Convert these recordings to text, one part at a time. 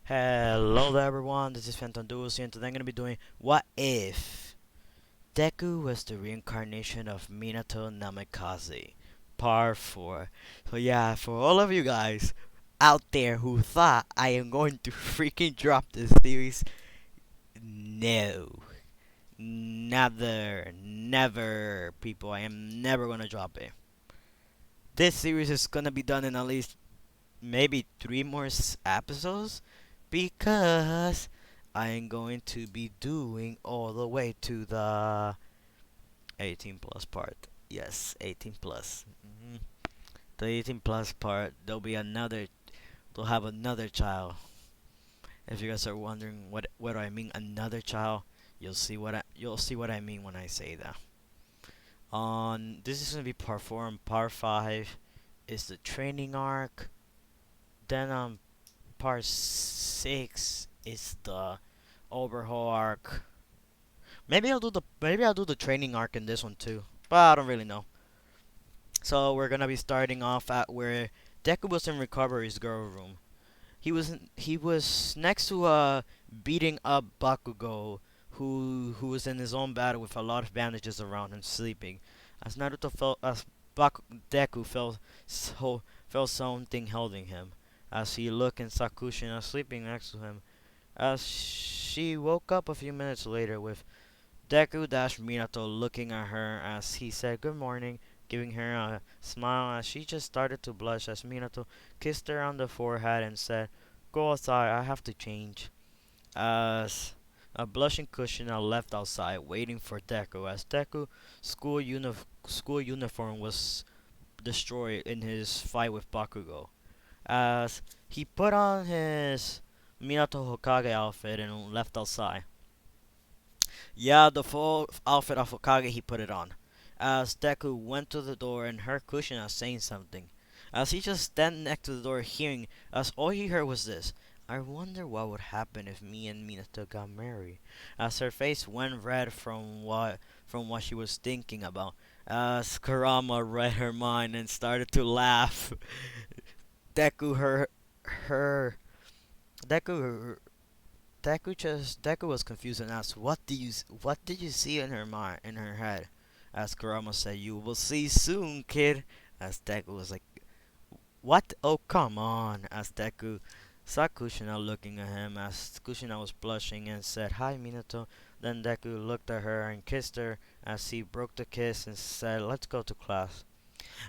Hello there everyone, this is Phantom Duos here, and today I'm going to be doing What If Deku was the reincarnation of Minato Namikaze, Part 4. So yeah, for all of you guys out there who thought I am going to freaking drop this series, no. Never, people, I am never going to drop it. This series is going to be done in at least maybe 3 more episodes because I am going to be doing all the way to the 18 plus part. Yes, 18 plus. The 18 plus part, they'll have another child. If you guys are wondering what I mean another child, you'll see what I mean when I say that. On this is gonna be part 4, and part 5 is the training arc. Then part 6 is the overhaul arc. Maybe I'll do the training arc in this one too, but I don't really know. So we're gonna be starting off at where Deku was in Recovery's girl room. He was next to beating up Bakugo, who was in his own battle with a lot of bandages around him, sleeping. As Naruto felt as Deku felt something holding him. As he looked and saw Kushina sleeping next to him. As she woke up a few minutes later with Deku Minato looking at her as he said good morning, giving her a smile as she just started to blush as Minato kissed her on the forehead and said, "Go outside, I have to change." As a blushing Kushina left outside, waiting for Deku, as Deku school uniform was destroyed in his fight with Bakugo. As he put on his Minato Hokage outfit and left outside. Yeah, the full outfit of Hokage he put it on. As Deku went to the door and heard Kushina saying something. As he just stand next to the door hearing, as all he heard was this. I wonder what would happen if me and Minato got married. As her face went red from what she was thinking about. As Kurama read her mind and started to laugh. Deku her Deku Deku was confused and asked, what did you see in her mind in her head?" As Kurama said, "You will see soon, kid." As Deku was like, "What? Oh, come on." As Deku saw Kushina looking at him, as Kushina was blushing and said, "Hi, Minato." Then Deku looked at her and kissed her as he broke the kiss and said, "Let's go to class."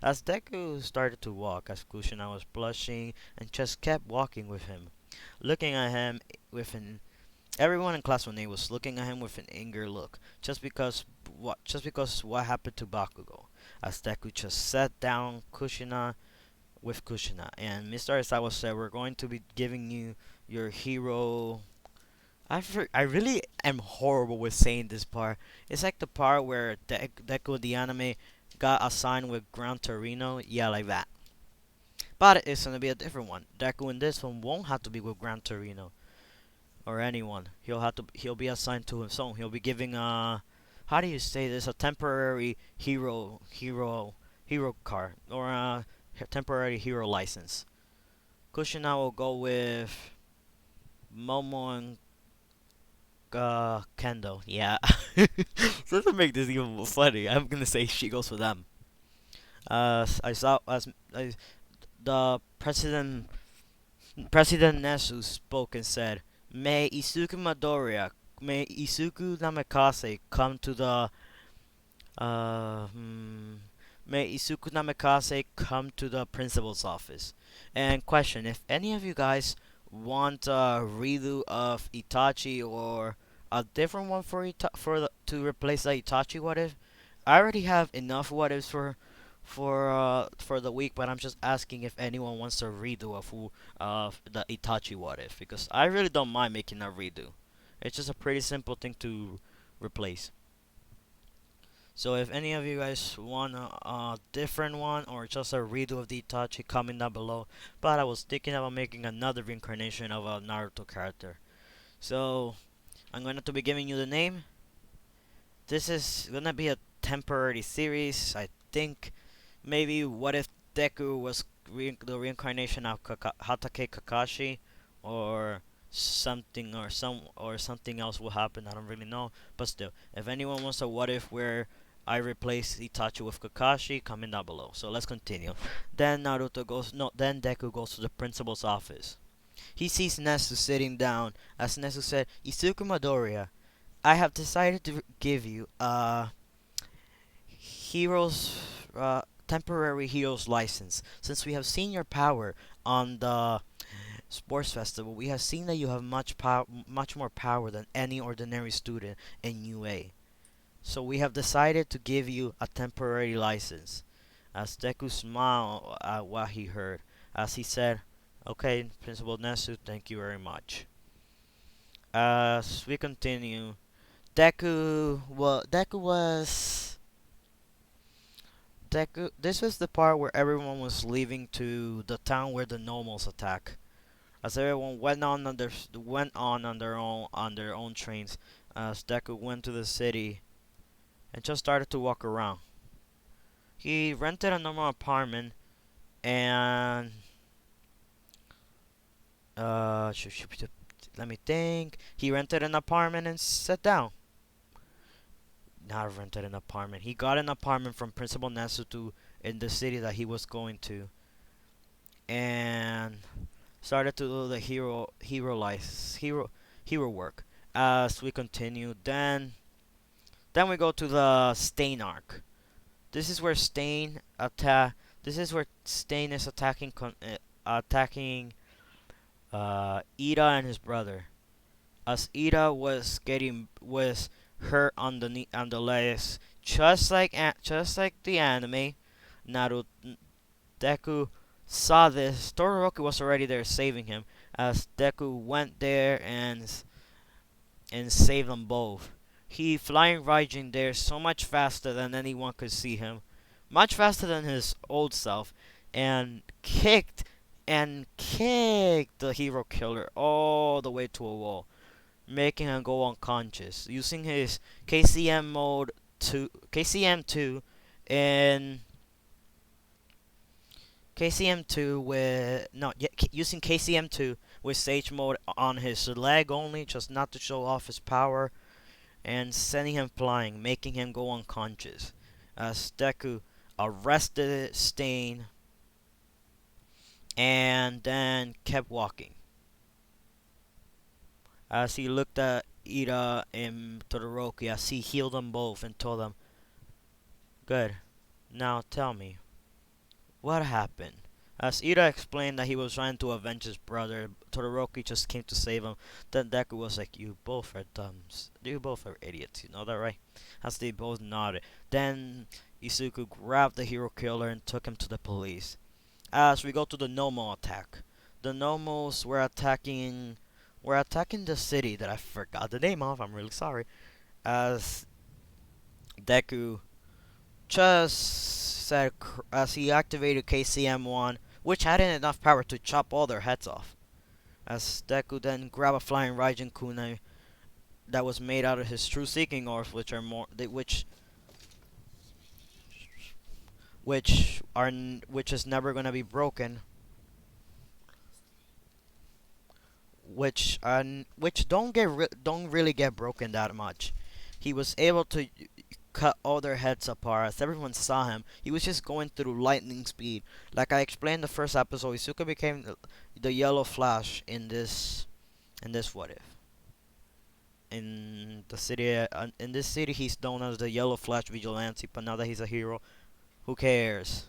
As Deku started to walk, as Kushina was blushing and just kept walking with him, looking at him with an everyone in class 1A was looking at him with an anger look, just because what happened to Bakugo. As Deku just sat down with Kushina, and Mr. Aizawa said, "We're going to be giving you your hero." I really am horrible with saying this part. It's like the part where Deku the anime got assigned with Gran Torino. Yeah, like that. But it's gonna be a different one. Deku in this one won't have to be with Gran Torino or anyone. He'll be assigned to his own. He'll be giving a how do you say this, a temporary hero card or a temporary hero license. Kushina will go with Momo and Kendo. Yeah. So to make this even more funny, I'm gonna say she goes for them. I saw as the President Nesu spoke and said, May Isuku Namikaze come to the uh, hmm, May Isuku Namikaze come to the principal's office. And question, if any of you guys want a redo of Itachi or a different one to replace the Itachi what if, I already have enough what ifs for the week, but I'm just asking if anyone wants a redo of the Itachi what if, because I really don't mind making a redo. It's just a pretty simple thing to replace. So if any of you guys want a different one or just a redo of the Itachi, comment down below. But I was thinking about making another reincarnation of a Naruto character. So I'm going to be giving you the name. This is gonna be a temporary series. I think maybe what if Deku was the reincarnation of Hatake Kakashi, or something else will happen. I don't really know, but still, if anyone wants a what if where I replace Itachi with Kakashi, comment down below. So let's continue. Then Deku goes to the principal's office. He sees Nezu sitting down. As Nezu said, Isuku Midoriya, I have decided to give you a hero's temporary hero's license. Since we have seen your power on the sports festival, we have seen that you have much more power than any ordinary student in UA. So we have decided to give you a temporary license. As Deku smiled at what he heard, as he said, "Okay, Principal Nesu, thank you very much." As we continue, Deku. This was the part where everyone was leaving to the town where the normals attack. As everyone went on their own trains, as Deku went to the city and just started to walk around. He rented a normal apartment and let me think. He rented an apartment and sat down. Not rented an apartment. He got an apartment from Principal Nasutu in the city that he was going to, and started to do the hero work. As we continue, then we go to the Stain arc. This is where Stain attack. This is where Stain is attacking Ida and his brother. As Ida was hurt on the legs, just like the anime. Naruto Deku saw this. Todoroki was already there saving him. As Deku went there and saved them both. He flying Raijin there so much faster than anyone could see him, much faster than his old self, and kicked the hero killer all the way to a wall, making him go unconscious. Using his KCM2 in KCM2 with no yeah, using KCM2 with Sage mode on his leg only, just not to show off his power, and sending him flying, making him go unconscious. As Deku arrested Stain and then kept walking. As he looked at Ida and Todoroki, as he healed them both and told them, "Good. Now tell me, what happened?" As Ida explained that he was trying to avenge his brother, Todoroki just came to save him. Then Deku was like, "You both are dumb. You both are idiots. You know that, right?" As they both nodded. Then Isuku grabbed the hero killer and took him to the police. As we go to the Nomo attack, the Nomos were attacking the city that I forgot the name of. I'm really sorry. As Deku just said, as he activated KCM1, which had enough power to chop all their heads off. As Deku then grabbed a flying Raijin kunai that was made out of his true seeking orbs, which is never gonna be broken, which don't really get broken that much. He was able to cut all their heads apart. As everyone saw him, he was just going through lightning speed. Like I explained in the first episode, Isuka became the Yellow Flash in this what if. In this city, he's known as the Yellow Flash Vigilante. But now that he's a hero, who cares?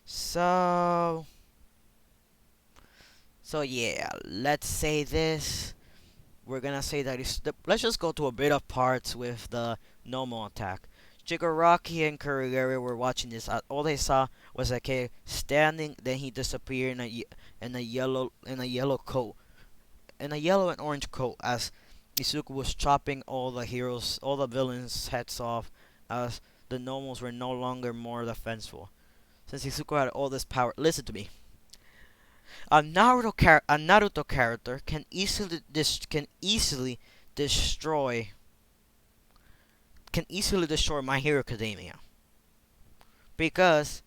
So, yeah, let's say this. We're gonna say that let's just go to a bit of parts with the Nomo attack. Shigaraki and Kurigari were watching this. All they saw was a kid standing. Then he disappeared in a yellow coat, in a yellow and orange coat. As Isuku was chopping all the villains' heads off. As the Nomos were no longer more defensible. Since Isuku had all this power, listen to me. A Naruto character destroy can easily destroy My Hero Academia, because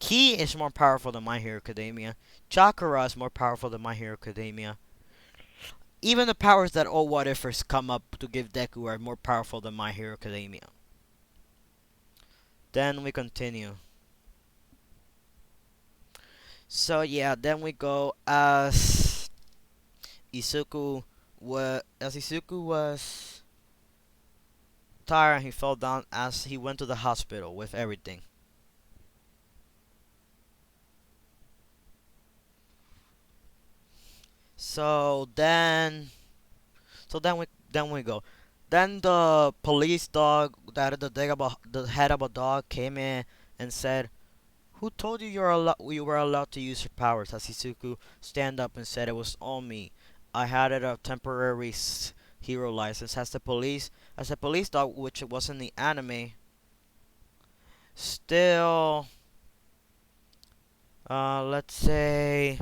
Ki is more powerful than My Hero Academia. Chakra is more powerful than My Hero Academia. Even the powers that all What Ifers come up to give Deku are more powerful than My Hero Academia. Then we continue. So yeah, then we go as Izuku was tired and he fell down as he went to the hospital with everything. So then so then we go. Then the police dog that the head of a dog came in and said, "Who told you you were allowed to use your powers?" As Izuku stand up and said, "It was all me. I had a temporary hero license." As a police dog, which it was in the anime, still, let's say,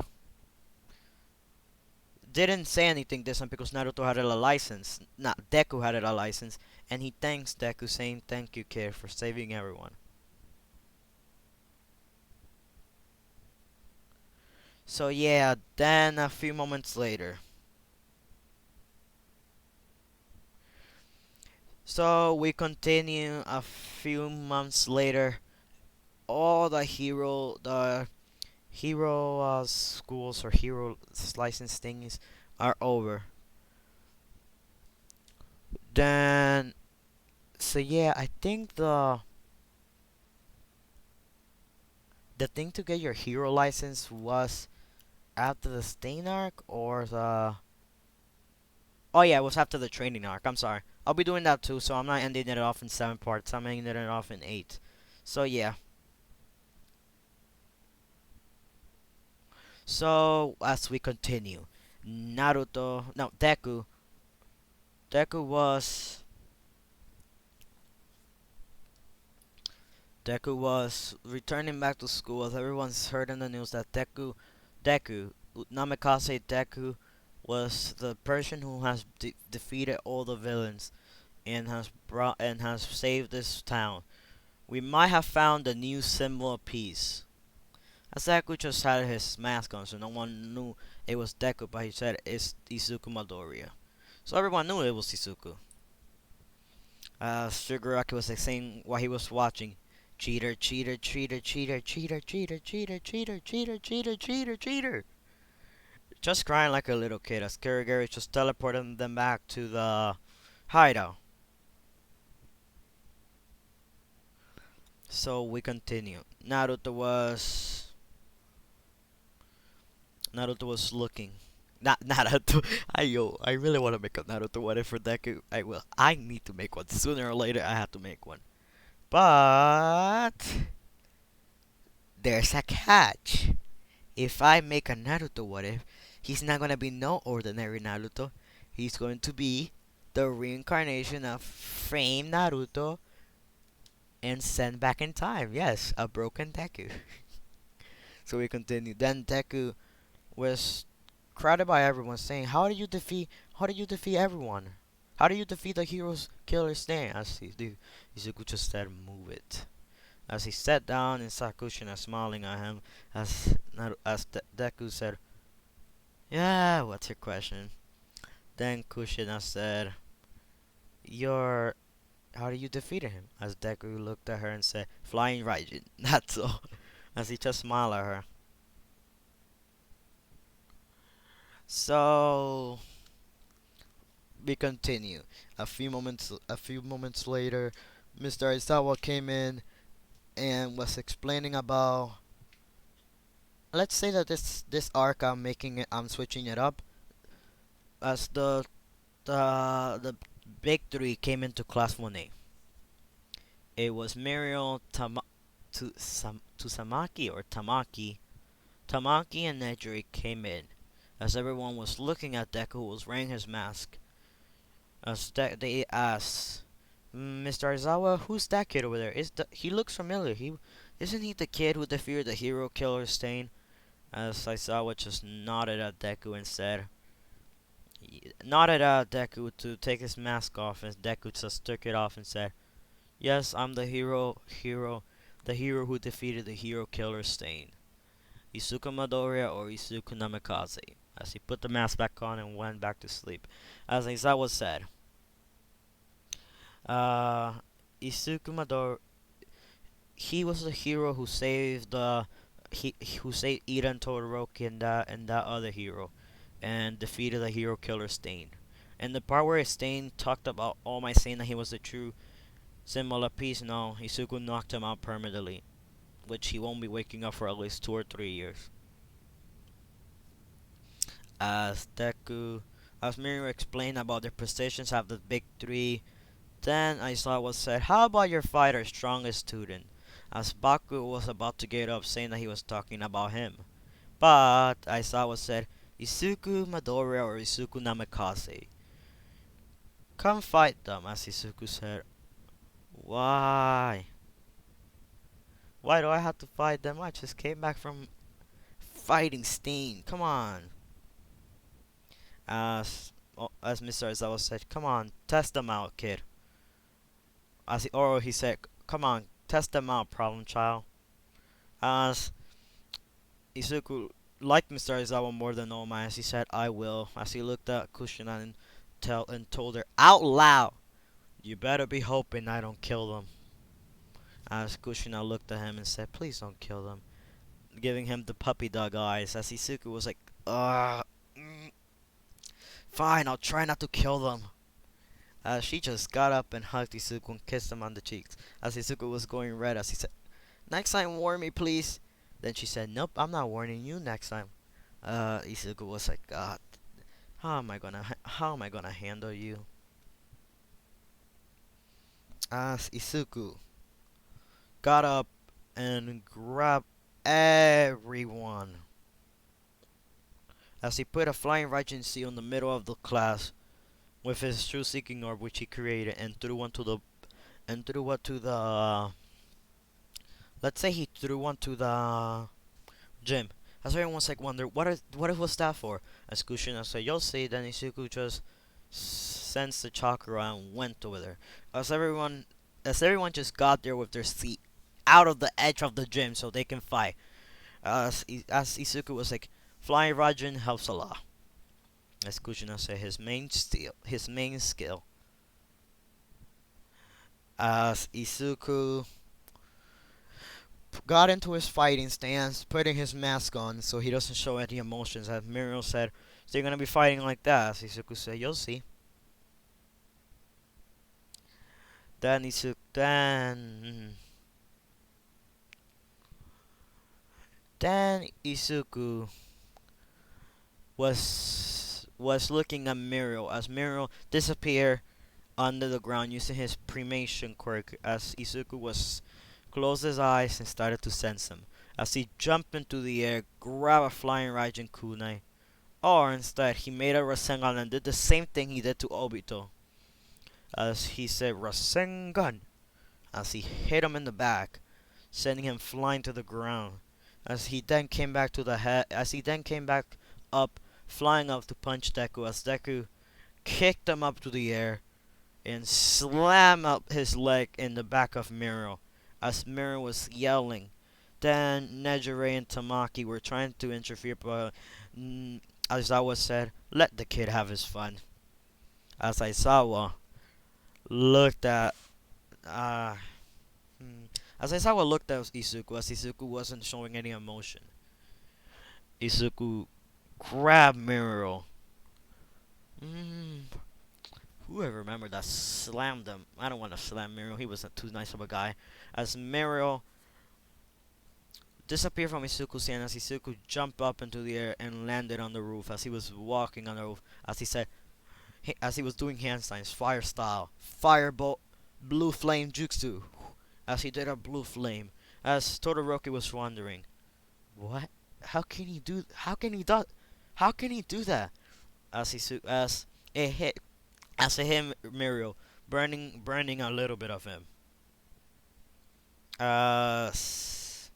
didn't say anything this time because Naruto had a license. Not Deku had a license, and he thanks Deku, saying, "Thank you, kid, for saving everyone." So yeah, then a few moments later. So we continue a few months later. All the hero schools or hero license things are over. Then, so yeah, I think the thing to get your hero license was after the Stain arc or the. Oh yeah, it was after the training arc. I'm sorry. I'll be doing that too, so I'm not ending it off in 7 parts. I'm ending it off in 8. So yeah. So as we continue, Deku was Deku was returning back to school as everyone's heard in the news that Deku, Namikaze Deku, was the person who has defeated all the villains and has saved this town. We might have found a new symbol of peace. As Deku just had his mask on, so no one knew it was Deku, but he said it's Izuku Midoriya. So everyone knew it was Izuku. Shigaraki was like saying while he was watching, cheater, cheater, cheater, cheater, cheater, cheater, cheater, cheater, cheater, cheater, cheater, cheater. Just crying like a little kid as Kirigiri just teleported them back to the hideout. So we continue. Naruto was looking. Not Naruto. I really want to make a Naruto what if for Deku. I will. I need to make one sooner or later. I have to make one. But there's a catch. If I make a Naruto what if, he's not gonna be no ordinary Naruto. He's going to be the reincarnation of Frame Naruto and sent back in time. Yes, a broken Deku. So we continue. Then Deku was crowded by everyone saying, how did you defeat everyone? How do you defeat the hero's killer stand?" As Izuku just said, "Move it." As he sat down and saw Kushina smiling at him, Deku said, "Yeah, what's your question?" Then Kushina said, "Your How do you defeat him?" As Deku looked at her and said, "Flying Raijin." That's all. As he just smiled at her. So we continue. A few moments later, Mr. Aizawa came in and was explaining about. Let's say that this arc I'm switching it up as the big three came into class 1A. It was Muriel, Tusamaki or Tamaki. Tamaki and Nedry came in as everyone was looking at Deku who was wearing his mask. As they asked, "Mr. Aizawa, who's that kid over there? He looks familiar. Isn't he the kid who defeated the hero killer Stain?" As Aizawa just nodded at Deku to take his mask off, and Deku just took it off and said, "Yes, I'm the hero The hero who defeated the hero killer Stain. Isuka Midoriya or Isuka Namikaze. As he put the mask back on and went back to sleep. As Aizawa said, uh, Isuka Midoriya, he was the hero who saved who saved Ida and Todoroki and that other hero, and defeated the hero killer Stain. And the part where Stain talked about All Might saying that he was the true symbol of peace, no, Isuku knocked him out permanently, which he won't be waking up for at least 2 or 3 years. As Deku, as Mirio explained about their positions of the big three, then Aizawa said, "How about your fighter, strongest student?" As Baku was about to get up, saying that he was talking about him. But Aizawa said, "Isuku Midoriya or Isuku Namikaze. Come fight them," as Isuku said. "Why? Why do I have to fight them? I just came back from fighting Stain. Come on." As Mr. Aizawa said, "Come on, test them out, kid." He said, "Come on, test them out, problem child." As Izuku liked Mr. Aizawa more than Oma, as he said, "I will." As he looked at Kushina and told her out loud, "You better be hoping I don't kill them." As Kushina looked at him and said, "Please don't kill them," giving him the puppy dog eyes. As Izuku was like, mm, "Fine, I'll try not to kill them." She just got up and hugged Izuku and kissed him on the cheeks. As Izuku was going red, as he said, "Next time, warn me, please." Then she said, "Nope, I'm not warning you next time." Izuku was like, "God, how am I gonna handle you?" As Izuku got up and grabbed everyone, as he put a flying Regency on the middle of the class with his true seeking orb, which he created, and threw one to the let's say he threw one to the gym. As everyone's like wonder what was that for? As Kushina said, "You'll see." Then Izuku just sensed the chakra and went over there. As everyone just got there with their seat out of the edge of the gym so they can fight. As Izuku was like, "Flying Raijin helps a lot." As Kushina said, his main skill. As Izuku got into his fighting stance, putting his mask on so he doesn't show any emotions. As Muriel said, "So you're gonna be fighting like that?" As Izuku said, "You'll see." Then Izuku was looking at Muriel as Muriel disappeared under the ground using his cremation quirk. As Izuku was closed his eyes and started to sense him. As he jumped into the air, grabbed a flying Raijin kunai. Or instead, he made a Rasengan and did the same thing he did to Obito. As he said Rasengan, as he hit him in the back, sending him flying to the ground. As he then came back to the head, as he then came back up, flying up to punch Deku. As Deku kicked him up to the air and slammed up his leg in the back of Miro. As Miro was yelling. Then Nejire and Tamaki were trying to interfere, but Aizawa said, "Let the kid have his fun." As Aizawa looked at uh, as Aizawa looked at Izuku, as Izuku wasn't showing any emotion, Izuku grabbed Miro. Mm, who I remember that slammed him? I don't want to slam Miro. He wasn't too nice of a guy. As Miro disappeared from Izuku's hand, as Izuku jumped up into the air and landed on the roof. As he was walking on the roof, as he said, as he was doing hand signs, fire style, firebolt, blue flame jutsu. As he did a blue flame, as Todoroki was wondering, what? How can he do? How can he do? How can he do that? As it hit Muriel, burning a little bit of him. As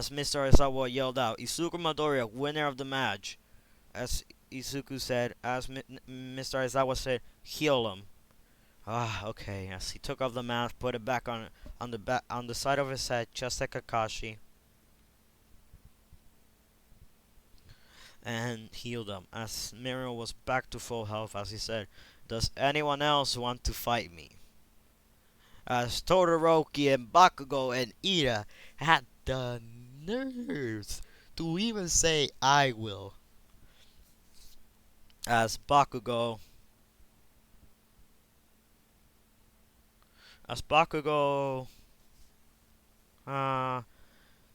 Mr. Aizawa yelled out, "Izuku Midoriya, winner of the match." As Izuku said, as Mr. Aizawa said, "Heal him." Ah, okay. As he took off the mask, put it back on the side of his head, just like Kakashi, and healed him. As Miro was back to full health, as he said, "Does anyone else want to fight me?" As Todoroki and Bakugo and Ida had the nerves to even say, "I will." As Bakugo, as Bakugo, uh,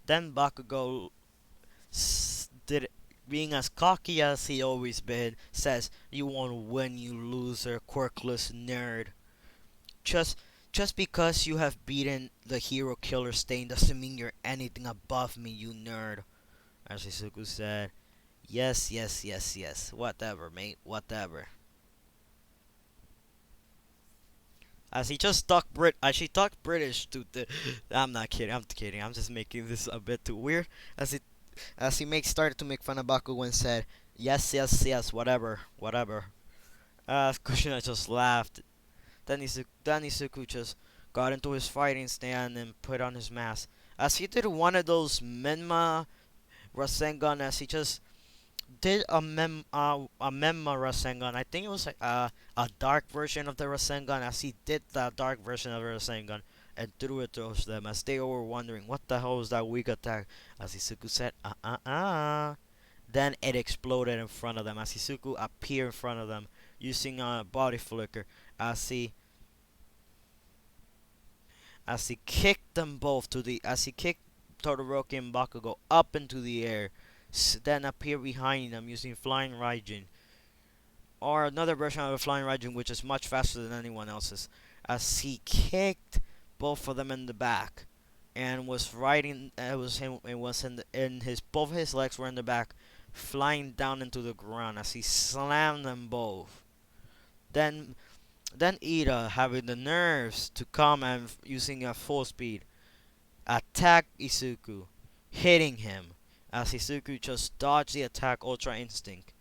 then Bakugo did being as cocky as he always been, says, "You won't win, you loser, quirkless nerd. Just just because you have beaten the hero killer Stain doesn't mean you're anything above me, you nerd." As Shizuku said, "Yes, yes, yes, yes. Whatever, mate. Whatever." As he just talked British to the. I'm not kidding. I'm kidding. I'm just making this a bit too weird. As he started to make fun of Bakugo and said, "Yes, yes, yes. Whatever, whatever." Kushina just laughed. Then Isuku just got into his fighting stand and put on his mask. As he did one of those Menma Rasengan, as he just did a Menma Rasengan. I think it was like a dark version of the Rasengan. As he did the dark version of the Rasengan and threw it towards them, as they were wondering what the hell was that weak attack. As Isuku said, Then it exploded in front of them. As Isuku appeared in front of them using a body flicker. As he kicked them both to the as he kicked Todoroki and Bakugo up into the air, then appeared behind them using Flying Raijin, or another version of a Flying Raijin which is much faster than anyone else's, as he kicked both of them in the back and was riding. It was in his both his legs were in the back, flying down into the ground as he slammed them both. Then Ida, having the nerves to come and using a full speed, attacked Isuku, hitting him as Isuku just dodged the attack Ultra Instinct.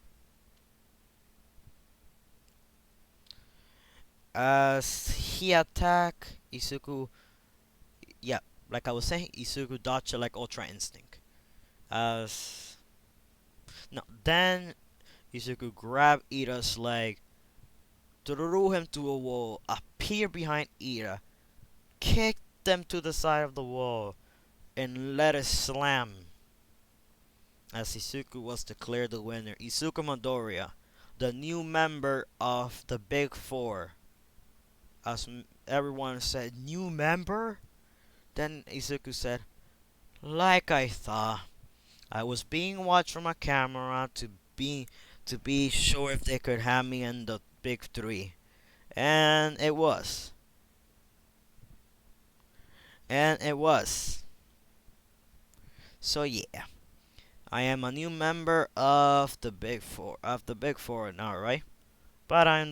As he attacked Isuku, yeah, like I was saying, Isuku dodged it like Ultra Instinct. As no, then Isuku grabbed Ida's leg, threw him to a wall, appeared behind Ida, kicked them to the side of the wall, and let it slam as Isuku was declared the winner. Isuku Midoriya, the new member of the Big Four. As everyone said, "New member?" Then Isuku said, "Like I thought. I was being watched from a camera to be sure if they could have me in the Big Three. And it was. And it was. So yeah. I am a new member of the Big Four now, right? But I am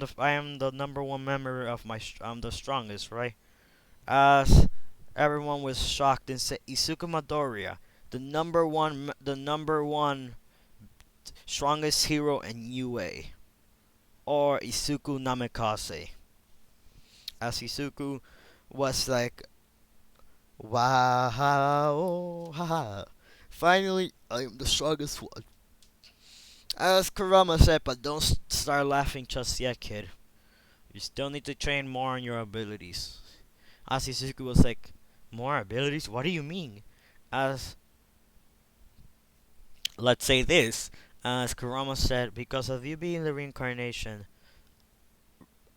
the number one member of I'm the strongest, right?" As everyone was shocked and said, "Isuka Midoriya, the number one strongest hero in UA, or Isuku Namikaze." As Isuku was like, "Wow, haha. Finally, I am the strongest one." As Kurama said, "But don't start laughing just yet, kid. You still need to train more on your abilities." As Isuku was like, "More abilities? What do you mean?" As let's say this, as Kurama said, "Because of you being the reincarnation,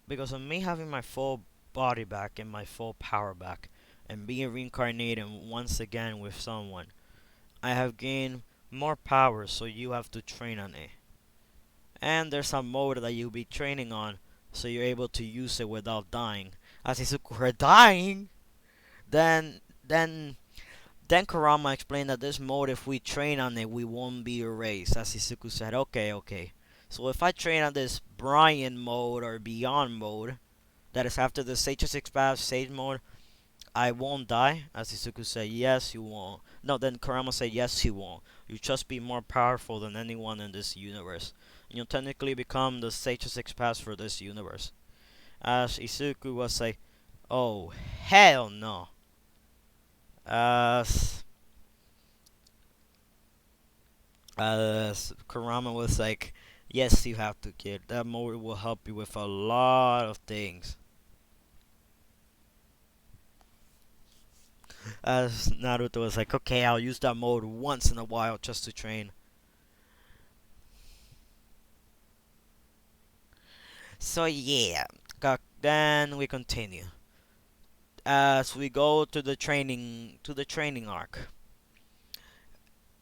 because of me having my full body back and my full power back, and being reincarnated once again with someone, I have gained more power, so you have to train on it. And there's a mode that you'll be training on, so you're able to use it without dying." As Isuku, "We're dying?" Then, then Then Kurama explained that this mode, if we train on it, we won't be erased. As Isuku said, "Okay, okay. So if I train on this Brian mode or Beyond mode, that is after the Sage's Expanse Sage mode, I won't die?" As Isuku said, "Yes, you won't." No, then Kurama said, "Yes, you won't. You'll just be more powerful than anyone in this universe. You'll technically become the Sage's Expanse for this universe." As Izuku was like, "Oh hell no!" As Kurama was like, "Yes, you have to, kid. That mode will help you with a lot of things." As Naruto was like, "Okay, I'll use that mode once in a while just to train." So yeah, then we continue as we go to the training arc.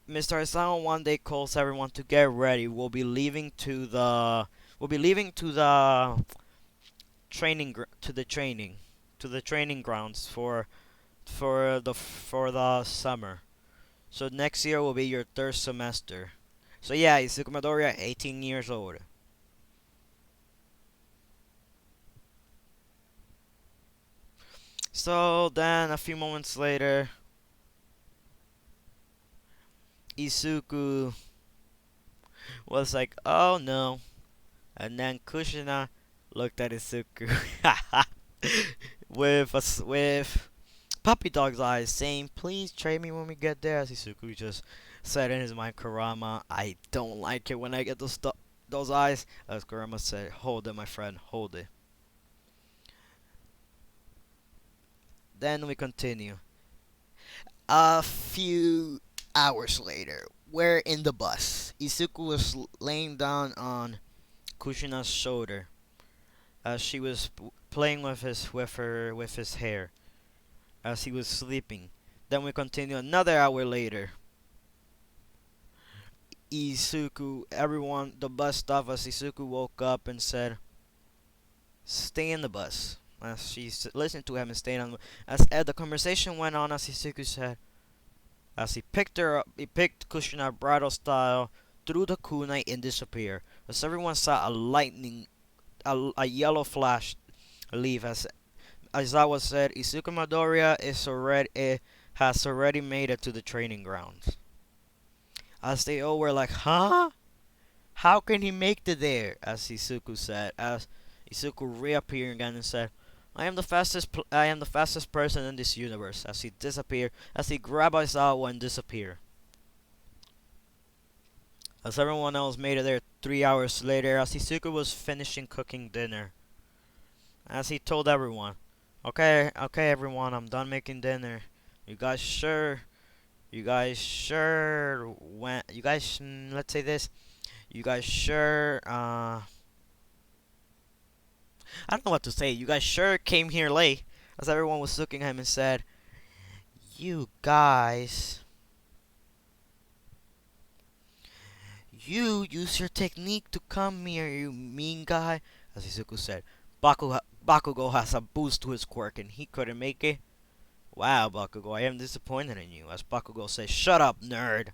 Mr. Asano one day calls everyone to get ready. We'll be leaving to the to the training grounds for the summer. So next year will be your third semester. So yeah, Izuku Midoriya, 18 years old. So then a few moments later, Izuku was like, "Oh no," and then Kushina looked at Izuku with puppy dog's eyes, saying, "Please trade me when we get there." As Izuku just said in his mind, "Kurama, I don't like it when I get those eyes." As Kurama said, "Hold it, my friend, hold it." Then we continue. A few hours later, we're in the bus. Izuku was laying down on Kushina's shoulder as she was playing with his hair as he was sleeping. Then we continue another hour later. The bus stop as Izuku woke up and said, "Stay in the bus." As she listened to him and stayed on. The conversation went on, as Izuku said, as he picked Kushina bridal style through the kunai and disappeared. As everyone saw a yellow flash leave, as Aizawa said, Izuku Midoriya has already made it to the training grounds. As they all were like, "Huh? How can he make it there?" As Izuku said, as Izuku reappeared again and said, I am the fastest person in this universe." As he disappeared, as he grabbed Aizawa and disappeared. As everyone else made it there 3 hours later, as Izuku was finishing cooking dinner, as he told everyone, okay, everyone, I'm done making dinner. You guys sure? You guys sure? When you guys, let's say this. You guys sure? I don't know what to say. You guys sure came here late. As everyone was looking at him and said, "You guys, you use your technique to come here, you mean guy." As Izuku said, Bakugo has a boost to his quirk and he couldn't make it. "Wow, Bakugo, I am disappointed in you." As Bakugo says, "Shut up, nerd."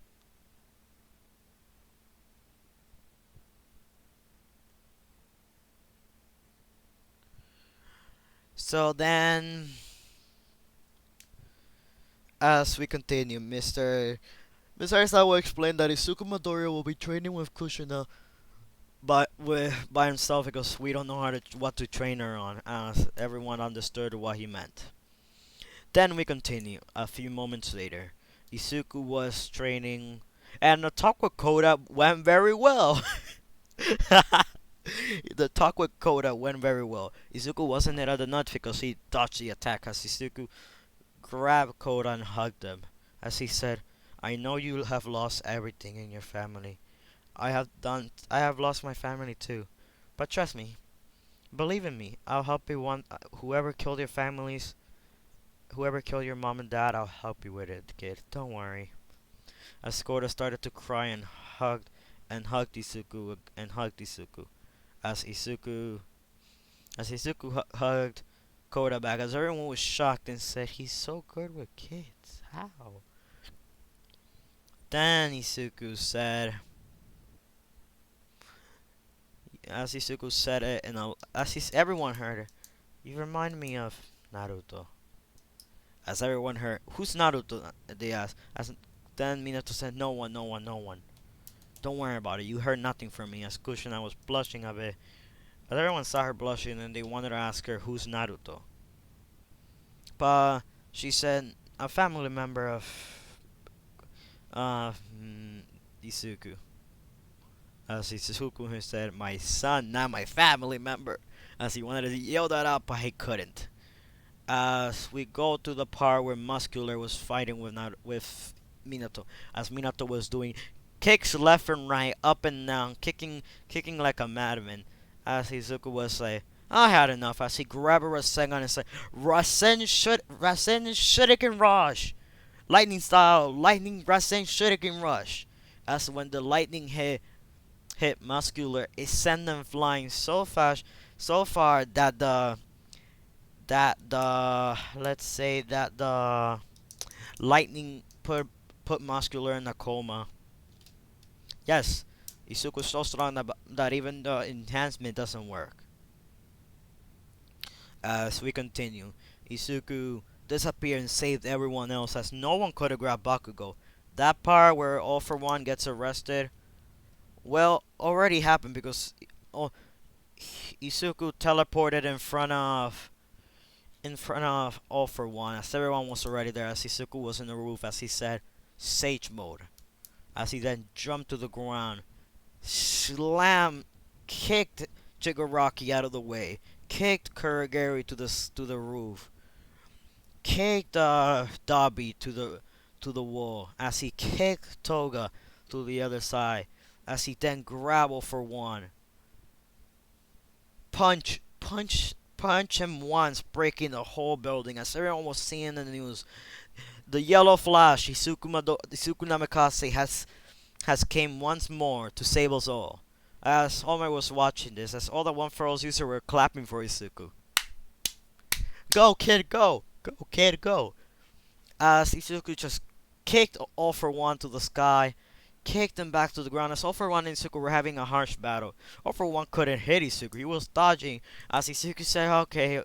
So then, as we continue, Mr. Aizawa explained that Izuku Midoriya will be training with Kushina by himself because we don't know what to train her on. As everyone understood what he meant. Then we continue. A few moments later, Izuku was training, and the talk with Koda went very well. The talk with Koda went very well. Izuku wasn't it at the nuts because he dodged the attack as Izuku grabbed Koda and hugged him. As he said, "I know you have lost everything in your family. I have lost my family too. But trust me, believe in me. I'll help you whoever killed your families, whoever killed your mom and dad, I'll help you with it, kid. Don't worry." As Koda started to cry and hugged Izuku. As Izuku hugged Koda back, as everyone was shocked and said, "He's so good with kids. How?" Then Izuku said, as Izuku said it, and everyone heard it, "You remind me of Naruto." As everyone heard, "Who's Naruto?" they asked. As then Minato said, "No one, no one, no one. Don't worry about it. You heard nothing from me." As Kushina was blushing a bit, But everyone saw her blushing and they wanted to ask her who's Naruto. But she said a family member of uh mm, Isuku. As Isuku who said my son, not my family member. As he wanted to yell that out, but he couldn't. As we go to the part where Muscular was fighting with Minato, as Minato was doing kicks left and right, up and down, kicking like a madman. As Izuku was like, I had enough. As he grabbed a Rasengan and said, Rasen Shuriken Rush, lightning style, lightning Rasen Shuriken Rush. As when the lightning hit Muscular, it sent them flying so fast, so far that the let's say that the lightning put Muscular in a coma. Yes, Isuku's so strong that even the enhancement doesn't work. As we continue, Isuku disappeared and saved everyone else as no one could have grabbed Bakugo. That part where All for One gets arrested, well, already happened because oh, Isuku teleported in front of All for One as everyone was already there as Isuku was in the roof as he said Sage Mode. As he then jumped to the ground, slam, kicked Jigaraki out of the way, kicked Kuragari to the roof, kicked Dabi to the wall as he kicked Toga to the other side as he then grabbed for one. Punch him once, breaking the whole building as everyone was seeing in the news. The yellow flash, Isuku Namikaze has came once more to save us all. As Homer was watching this, as all the One For All users were clapping for Isuku. Go, kid, go! Go, kid, go! As Isuku just kicked All For One to the sky, kicked him back to the ground. As All For One and Isuku were having a harsh battle. All For One couldn't hit Isuku. He was dodging. As Isuku said, okay,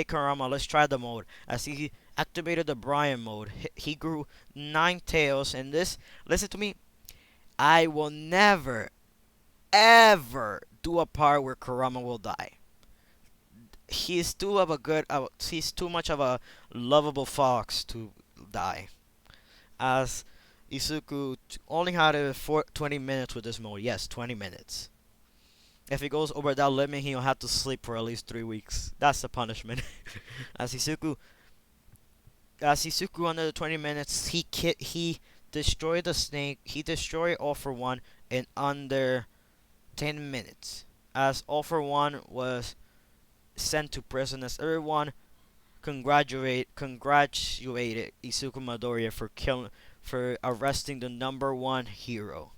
Karama, let's try the mode. As he activated the Brian mode, he grew 9 tails. And this, listen to me, I will never, ever do a part where Kurama will die. He's too much of a lovable fox to die. As Isuku only had 20 minutes with this mode. Yes, 20 minutes. If he goes over that limit, he'll have to sleep for at least 3 weeks. That's the punishment. as Isuku, as Isuku under the 20 minutes, he destroyed the snake. He destroyed All For One in under 10 minutes. As All For One was sent to prison, as everyone congratulated Isuku Midoriya for arresting the number one hero.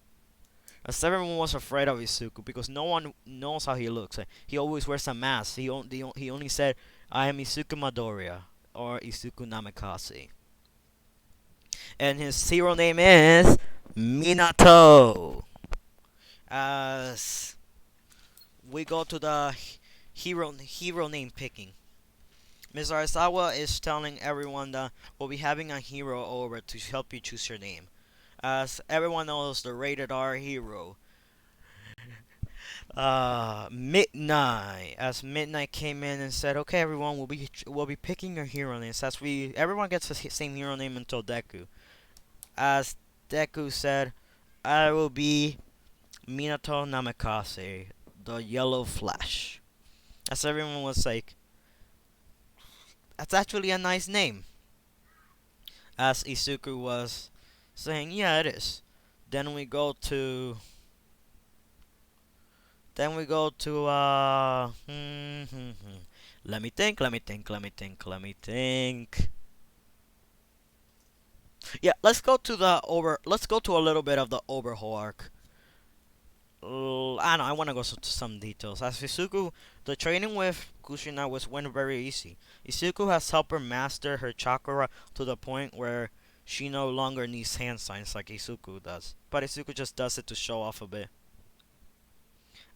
As everyone was afraid of Isuku because no one knows how he looks. He always wears a mask. He only said, "I am Isuku Midoriya" or Isuku Namikaze, and his hero name is Minato. As we go to the hero name picking. Ms. Arisawa is telling everyone that we'll be having a hero over to help you choose your name. As everyone knows, the rated R hero, Midnight. As Midnight came in and said, "Okay, everyone, we'll be picking your hero names." As everyone gets the same hero name until Deku. As Deku said, "I will be Minato Namikaze, the Yellow Flash." As everyone was like, "That's actually a nice name." As Isuku was saying, "Yeah, it is." Then we go to let me think. Yeah, let's go to a little bit of the overhaul arc. I don't know, I want to go to some details. As Isuku, the training with Kushina went very easy. Isuku has helped her master her chakra to the point where she no longer needs hand signs like Isuku does. But Isuku just does it to show off a bit.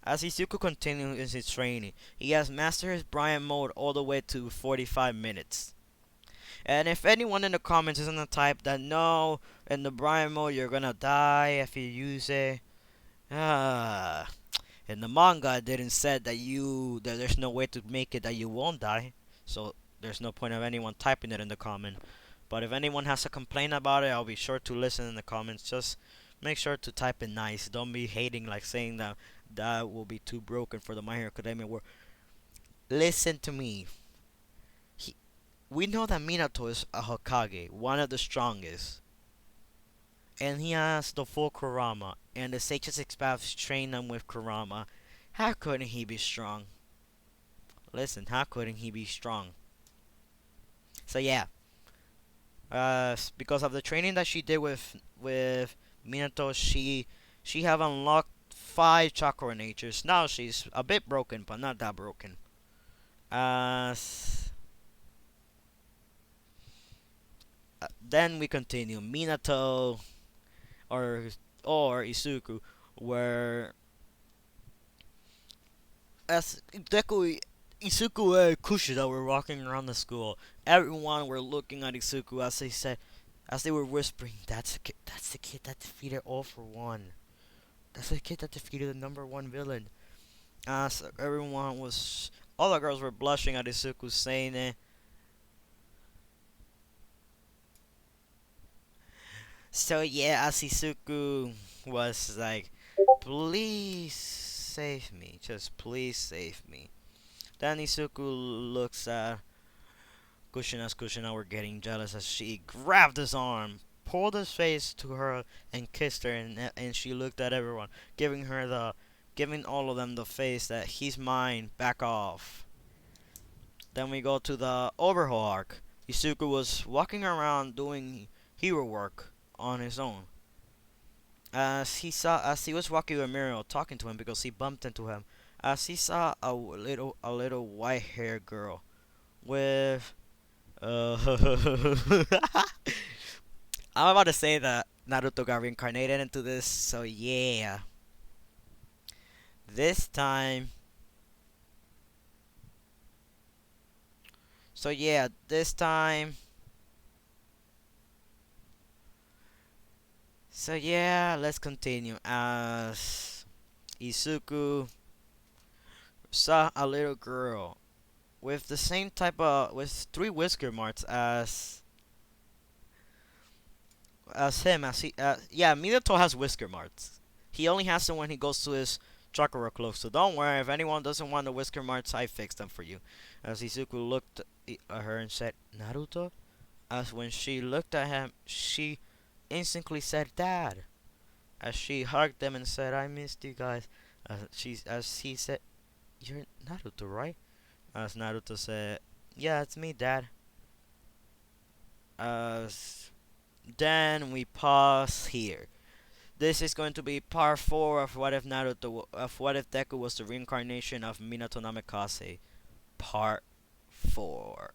As Izuku continues his training, he has mastered his Brian mode all the way to 45 minutes. And if anyone in the comments isn't the type that no, in the Brian mode you're gonna die if you use it, it's In the manga, it didn't said that there's no way to make it that you won't die. So there's no point of anyone typing it in the comment. But if anyone has a complaint about it, I'll be sure to listen in the comments. Just make sure to type it nice. Don't be hating like saying that that will be too broken for the My Hero Academia world. Listen to me. He, we know that Minato is a Hokage, one of the strongest. And he has the full Kurama. And the Sages Expaths train him with Kurama. How couldn't he be strong? Listen, how couldn't he be strong? So yeah, because of the training that she did with Minato, she have unlocked 5 chakra natures. Now she's a bit broken, but not that broken. Uh, then we continue. Minato or Isuku, where as Deku, Isuku and Kushida were walking around the school. Everyone were looking at Isuku as they were whispering, That's the kid that defeated All for One. That's the kid that defeated the number one villain." As all the girls were blushing at Isuku, saying it. So yeah, as Isuku was like, "Please save me, just please save me." Then Isuku looks at Kushina were getting jealous as she grabbed his arm, pulled his face to her, and kissed her, and she looked at everyone, giving all of them the face that he's mine, back off. Then we go to the overhaul arc. Isuku was walking around doing hero work on his own. As he was walking with Muriel, talking to him because he bumped into him, as he saw a little white haired girl with uh I'm about to say that Naruto got reincarnated into this, so yeah. This time so yeah, this time so yeah, let's continue as Isuku saw a little girl with the same type of with 3 whisker marks as him as he yeah, Minato has whisker marks. He only has them when he goes to his chakra cloak. So don't worry, if anyone doesn't want the whisker marks, I fixed them for you. As Izuku looked at her and said, "Naruto?" As when she looked at him, she instantly said, "Dad." As she hugged them and said, "I missed you guys." As he said, "You're Naruto, right?" As Naruto said, "Yeah, it's me, Dad." As then we pause here. This is going to be part 4 of what if Deku was the reincarnation of Minato Namikaze. Part 4.